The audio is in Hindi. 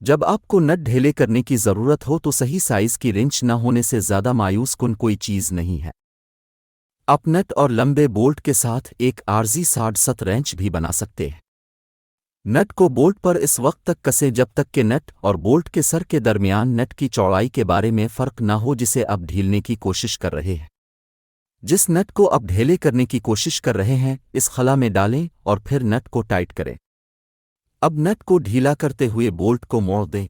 जब आपको नट ढीले करने की ज़रूरत हो तो सही साइज़ की रिंच न होने से ज़्यादा मायूस कुन कोई चीज़ नहीं है। आप नट और लंबे बोल्ट के साथ एक आरजी साड़-सत रेंच भी बना सकते हैं। नट को बोल्ट पर इस वक्त तक कसें जब तक कि नट और बोल्ट के सर के दरमियान नट की चौड़ाई के बारे में फ़र्क न हो जिसे आप ढीलने की कोशिश कर रहे हैं। जिस नट को आप ढीले करने की कोशिश कर रहे हैं इस खला में डालें और फिर नट को टाइट करें। अब नट को ढीला करते हुए बोल्ट को मोड़ दें